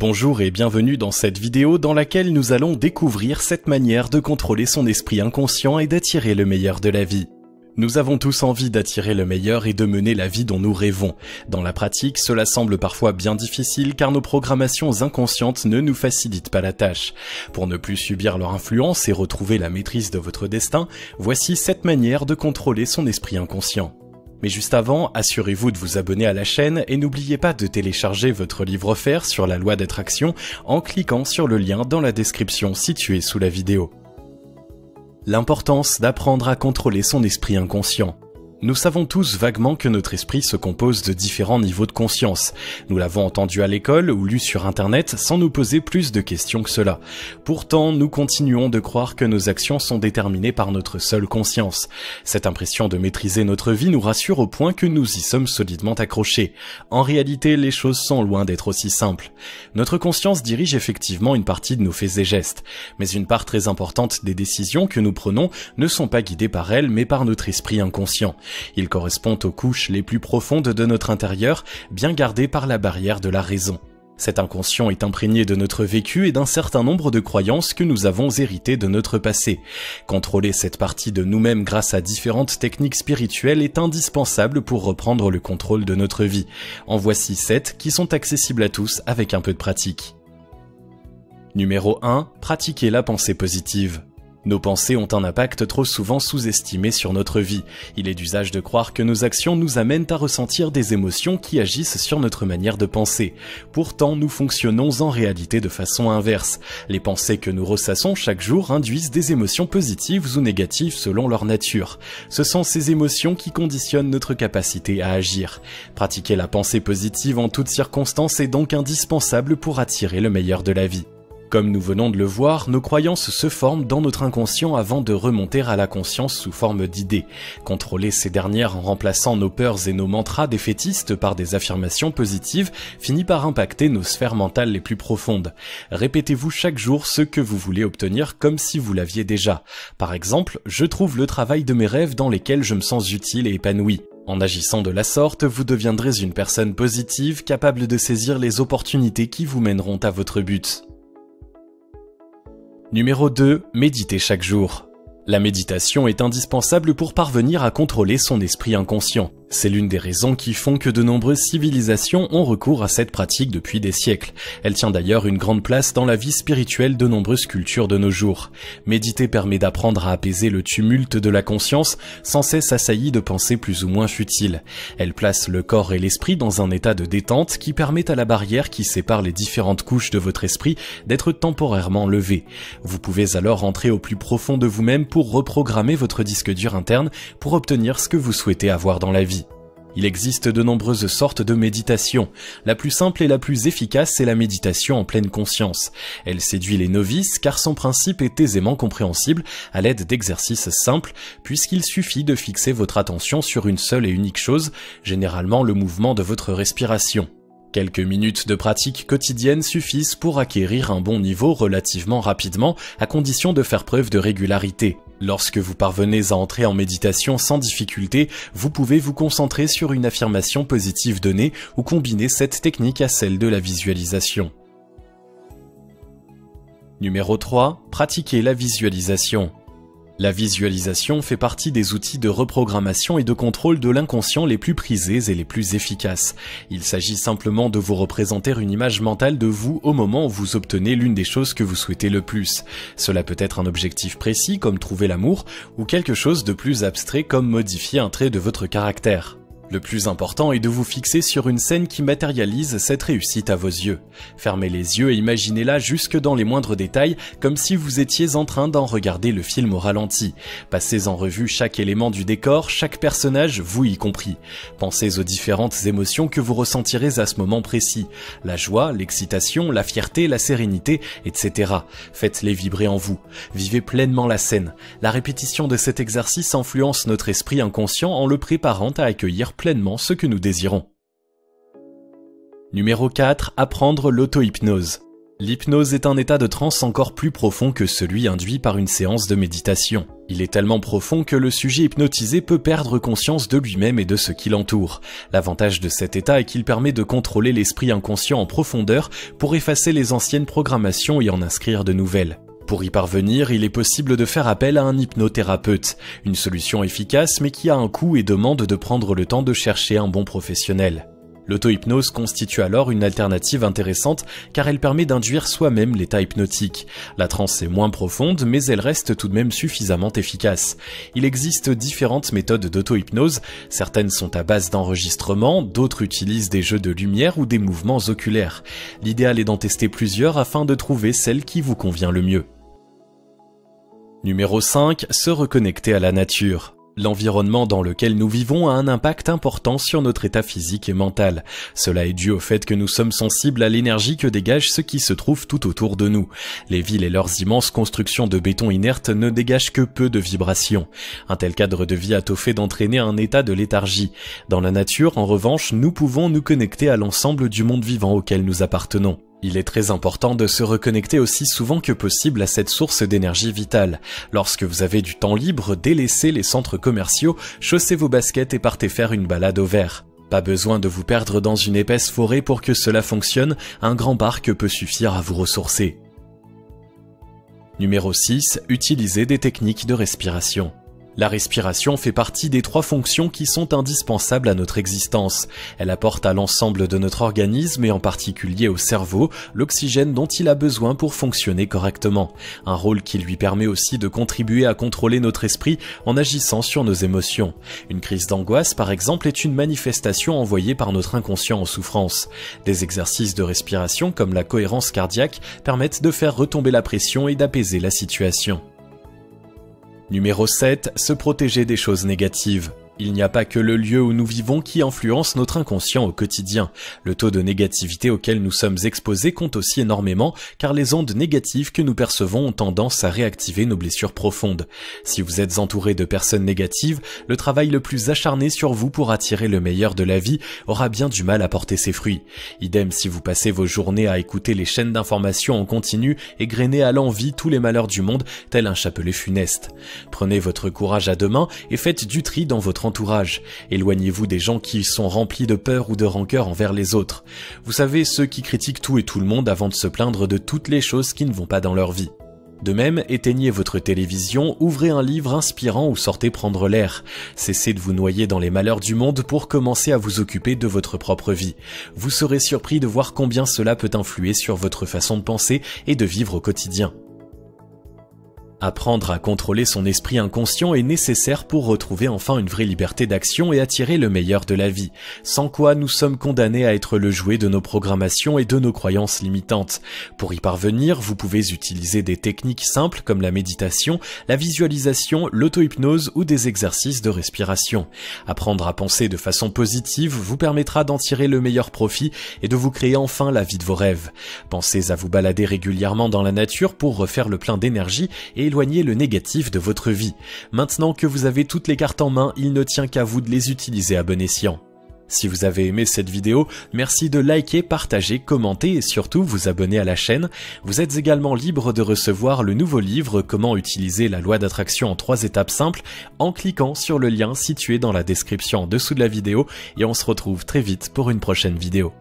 Bonjour et bienvenue dans cette vidéo dans laquelle nous allons découvrir cette manière de contrôler son esprit inconscient et d'attirer le meilleur de la vie. Nous avons tous envie d'attirer le meilleur et de mener la vie dont nous rêvons. Dans la pratique, cela semble parfois bien difficile car nos programmations inconscientes ne nous facilitent pas la tâche. Pour ne plus subir leur influence et retrouver la maîtrise de votre destin, voici 7 manières de contrôler son esprit inconscient. Mais juste avant, assurez-vous de vous abonner à la chaîne et n'oubliez pas de télécharger votre livre offert sur la loi d'attraction en cliquant sur le lien dans la description située sous la vidéo. L'importance d'apprendre à contrôler son esprit inconscient. Nous savons tous vaguement que notre esprit se compose de différents niveaux de conscience. Nous l'avons entendu à l'école ou lu sur internet sans nous poser plus de questions que cela. Pourtant, nous continuons de croire que nos actions sont déterminées par notre seule conscience. Cette impression de maîtriser notre vie nous rassure au point que nous y sommes solidement accrochés. En réalité, les choses sont loin d'être aussi simples. Notre conscience dirige effectivement une partie de nos faits et gestes, mais une part très importante des décisions que nous prenons ne sont pas guidées par elle, mais par notre esprit inconscient. Il correspond aux couches les plus profondes de notre intérieur, bien gardées par la barrière de la raison. Cet inconscient est imprégné de notre vécu et d'un certain nombre de croyances que nous avons héritées de notre passé. Contrôler cette partie de nous-mêmes grâce à différentes techniques spirituelles est indispensable pour reprendre le contrôle de notre vie. En voici 7 qui sont accessibles à tous avec un peu de pratique. Numéro 1. Pratiquer la pensée positive. Nos pensées ont un impact trop souvent sous-estimé sur notre vie. Il est d'usage de croire que nos actions nous amènent à ressentir des émotions qui agissent sur notre manière de penser. Pourtant, nous fonctionnons en réalité de façon inverse. Les pensées que nous ressassons chaque jour induisent des émotions positives ou négatives selon leur nature. Ce sont ces émotions qui conditionnent notre capacité à agir. Pratiquer la pensée positive en toutes circonstances est donc indispensable pour attirer le meilleur de la vie. Comme nous venons de le voir, nos croyances se forment dans notre inconscient avant de remonter à la conscience sous forme d'idées. Contrôler ces dernières en remplaçant nos peurs et nos mantras défaitistes par des affirmations positives finit par impacter nos sphères mentales les plus profondes. Répétez-vous chaque jour ce que vous voulez obtenir comme si vous l'aviez déjà. Par exemple, je trouve le travail de mes rêves dans lesquels je me sens utile et épanoui. En agissant de la sorte, vous deviendrez une personne positive capable de saisir les opportunités qui vous mèneront à votre but. Numéro 2. Méditez chaque jour. La méditation est indispensable pour parvenir à contrôler son esprit inconscient. C'est l'une des raisons qui font que de nombreuses civilisations ont recours à cette pratique depuis des siècles. Elle tient d'ailleurs une grande place dans la vie spirituelle de nombreuses cultures de nos jours. Méditer permet d'apprendre à apaiser le tumulte de la conscience, sans cesse assaillie de pensées plus ou moins futiles. Elle place le corps et l'esprit dans un état de détente qui permet à la barrière qui sépare les différentes couches de votre esprit d'être temporairement levée. Vous pouvez alors entrer au plus profond de vous-même pour reprogrammer votre disque dur interne pour obtenir ce que vous souhaitez avoir dans la vie. Il existe de nombreuses sortes de méditation. La plus simple et la plus efficace est la méditation en pleine conscience. Elle séduit les novices car son principe est aisément compréhensible à l'aide d'exercices simples puisqu'il suffit de fixer votre attention sur une seule et unique chose, généralement le mouvement de votre respiration. Quelques minutes de pratique quotidienne suffisent pour acquérir un bon niveau relativement rapidement, à condition de faire preuve de régularité. Lorsque vous parvenez à entrer en méditation sans difficulté, vous pouvez vous concentrer sur une affirmation positive donnée ou combiner cette technique à celle de la visualisation. Numéro 3. Pratiquez la visualisation. La visualisation fait partie des outils de reprogrammation et de contrôle de l'inconscient les plus prisés et les plus efficaces. Il s'agit simplement de vous représenter une image mentale de vous au moment où vous obtenez l'une des choses que vous souhaitez le plus. Cela peut être un objectif précis comme trouver l'amour ou quelque chose de plus abstrait comme modifier un trait de votre caractère. Le plus important est de vous fixer sur une scène qui matérialise cette réussite à vos yeux. Fermez les yeux et imaginez-la jusque dans les moindres détails, comme si vous étiez en train d'en regarder le film au ralenti. Passez en revue chaque élément du décor, chaque personnage, vous y compris. Pensez aux différentes émotions que vous ressentirez à ce moment précis. La joie, l'excitation, la fierté, la sérénité, etc. Faites-les vibrer en vous. Vivez pleinement la scène. La répétition de cet exercice influence notre esprit inconscient en le préparant à accueillir pleinement ce que nous désirons. Numéro 4. Apprendre l'auto-hypnose. L'hypnose est un état de transe encore plus profond que celui induit par une séance de méditation. Il est tellement profond que le sujet hypnotisé peut perdre conscience de lui-même et de ce qui l'entoure. L'avantage de cet état est qu'il permet de contrôler l'esprit inconscient en profondeur pour effacer les anciennes programmations et en inscrire de nouvelles. Pour y parvenir, il est possible de faire appel à un hypnothérapeute, une solution efficace mais qui a un coût et demande de prendre le temps de chercher un bon professionnel. L'auto-hypnose constitue alors une alternative intéressante car elle permet d'induire soi-même l'état hypnotique. La transe est moins profonde mais elle reste tout de même suffisamment efficace. Il existe différentes méthodes d'auto-hypnose, certaines sont à base d'enregistrement, d'autres utilisent des jeux de lumière ou des mouvements oculaires. L'idéal est d'en tester plusieurs afin de trouver celle qui vous convient le mieux. Numéro 5. Se reconnecter à la nature. L'environnement dans lequel nous vivons a un impact important sur notre état physique et mental. Cela est dû au fait que nous sommes sensibles à l'énergie que dégage ce qui se trouve tout autour de nous. Les villes et leurs immenses constructions de béton inerte ne dégagent que peu de vibrations. Un tel cadre de vie a tôt fait d'entraîner un état de léthargie. Dans la nature, en revanche, nous pouvons nous connecter à l'ensemble du monde vivant auquel nous appartenons. Il est très important de se reconnecter aussi souvent que possible à cette source d'énergie vitale. Lorsque vous avez du temps libre, délaissez les centres commerciaux, chaussez vos baskets et partez faire une balade au vert. Pas besoin de vous perdre dans une épaisse forêt pour que cela fonctionne, un grand parc peut suffire à vous ressourcer. Numéro 6. Utilisez des techniques de respiration. La respiration fait partie des 3 fonctions qui sont indispensables à notre existence. Elle apporte à l'ensemble de notre organisme et en particulier au cerveau l'oxygène dont il a besoin pour fonctionner correctement. Un rôle qui lui permet aussi de contribuer à contrôler notre esprit en agissant sur nos émotions. Une crise d'angoisse par exemple est une manifestation envoyée par notre inconscient en souffrance. Des exercices de respiration comme la cohérence cardiaque permettent de faire retomber la pression et d'apaiser la situation. Numéro 7. Se protéger des choses négatives. Il n'y a pas que le lieu où nous vivons qui influence notre inconscient au quotidien. Le taux de négativité auquel nous sommes exposés compte aussi énormément car les ondes négatives que nous percevons ont tendance à réactiver nos blessures profondes. Si vous êtes entouré de personnes négatives, le travail le plus acharné sur vous pour attirer le meilleur de la vie aura bien du mal à porter ses fruits. Idem si vous passez vos journées à écouter les chaînes d'information en continu et grainer à l'envi tous les malheurs du monde tel un chapelet funeste. Prenez votre courage à deux mains et faites du tri dans votre entourage. Éloignez-vous des gens qui sont remplis de peur ou de rancœur envers les autres. Vous savez, ceux qui critiquent tout et tout le monde avant de se plaindre de toutes les choses qui ne vont pas dans leur vie. De même, éteignez votre télévision, ouvrez un livre inspirant ou sortez prendre l'air. Cessez de vous noyer dans les malheurs du monde pour commencer à vous occuper de votre propre vie. Vous serez surpris de voir combien cela peut influer sur votre façon de penser et de vivre au quotidien. Apprendre à contrôler son esprit inconscient est nécessaire pour retrouver enfin une vraie liberté d'action et attirer le meilleur de la vie, sans quoi nous sommes condamnés à être le jouet de nos programmations et de nos croyances limitantes. Pour y parvenir, vous pouvez utiliser des techniques simples comme la méditation, la visualisation, l'auto-hypnose ou des exercices de respiration. Apprendre à penser de façon positive vous permettra d'en tirer le meilleur profit et de vous créer enfin la vie de vos rêves. Pensez à vous balader régulièrement dans la nature pour refaire le plein d'énergie et éloigner le négatif de votre vie. Maintenant que vous avez toutes les cartes en main, il ne tient qu'à vous de les utiliser à bon escient. Si vous avez aimé cette vidéo, merci de liker, partager, commenter et surtout vous abonner à la chaîne. Vous êtes également libre de recevoir le nouveau livre Comment utiliser la loi d'attraction en 3 étapes simples en cliquant sur le lien situé dans la description en dessous de la vidéo et on se retrouve très vite pour une prochaine vidéo.